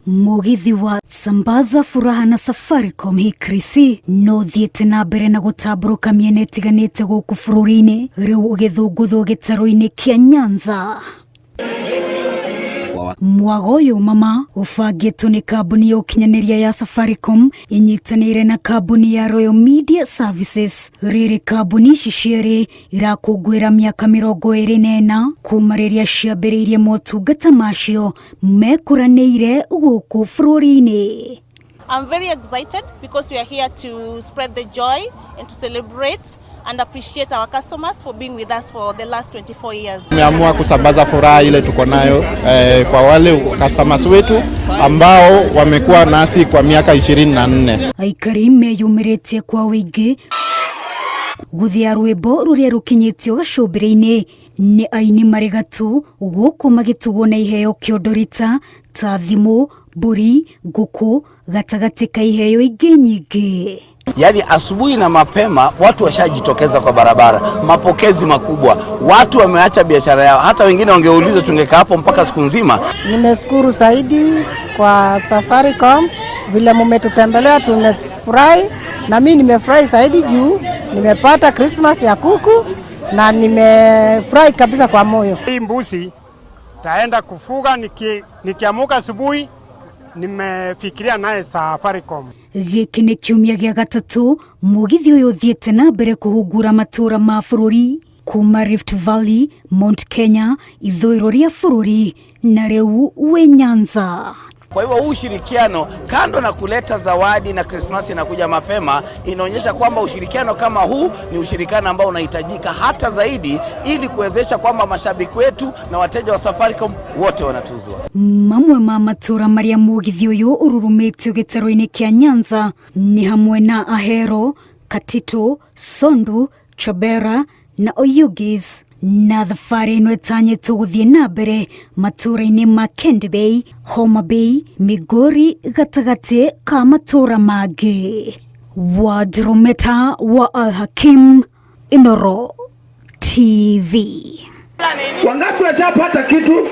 Mugithi wa Sambaza Furaha na Safaricom hi Krisi no thiete na mbere na gutamburuka miena itiganite guku bururi-ini riu ugithungutho gitaro-ini kia Nyanza. Mwagoyo mama ufagitwo ni kambuni ya ukinyaniria ya Safaricom inyitanire na kambuni ya Royal Media Services. Riri kambuni cicieri irakungwira miaka 24 kuma riria ciambiriirie motungata macio mekuranire guku bururi-ini. I'm very excited because we are here to spread the joy and to celebrate and appreciate our customers for being with us for the last 24 years. Tumeamua kusambaza furaha ile tuko nayo kwa wale customers wetu ambao wamekuwa nasi kwa miaka 24. Aikari meyumiretie kwa wingi guthia rwimbo ruria rukinyitio gacumbire-ini ni aini marigatu guku magitugwo na iheo kiondorita ta thimu, mburi, nguku gatagati ka iheo ingi nyingi. Yani asubuhi na mapema watu washajitokeza kwa barabara, mapokezi makubwa, watu wameacha biashara yao, hata wengine wangeuliza tungekaa hapo mpaka siku nzima. Nimeshukuru zaidi kwa Safaricom vile mmetutembelea, tumefurahi na mimi nimefurahi zaidi juu nimepata Christmas ya kuku na nimefurahi kabisa kwa moyo. Hii mbuzi taenda kufuga nikiamuka asubuhi, nimefikiria naye Safaricom. Giki ni kiumia gia gatatu mugithi uyu thiete na mbere kuhungura matura ma bururi kuma Rift Valley, Mount Kenya, ithuiro ria bururi na riu we Nyanza. Kwa hivyo huu ushirikiano kando na kuleta zawadi na Christmas inakuja mapema, inaonyesha kwamba ushirikiano kama huu ni ushirikiano ambao unahitajika hata zaidi ili kuwezesha kwamba mashabiki wetu na wateja wa Safaricom wote wanatuzwa. Mamwe ma matura maria mugithi uyu ururumitio gitaro-ini kia Nyanza ni hamwe na Ahero, Katito, Sondu, Chabera na Oyugis. Na thabarĩ ĩno ĩtanyĩtwo gũthiĩ na mbere matũra-inĩ ma Kendu Bay, Homa Bay, Migori gatagatĩ ka matũra mangĩ. Wadrometa wa Al-Hakim, Inooro TV. Wangapi wajapata kitu?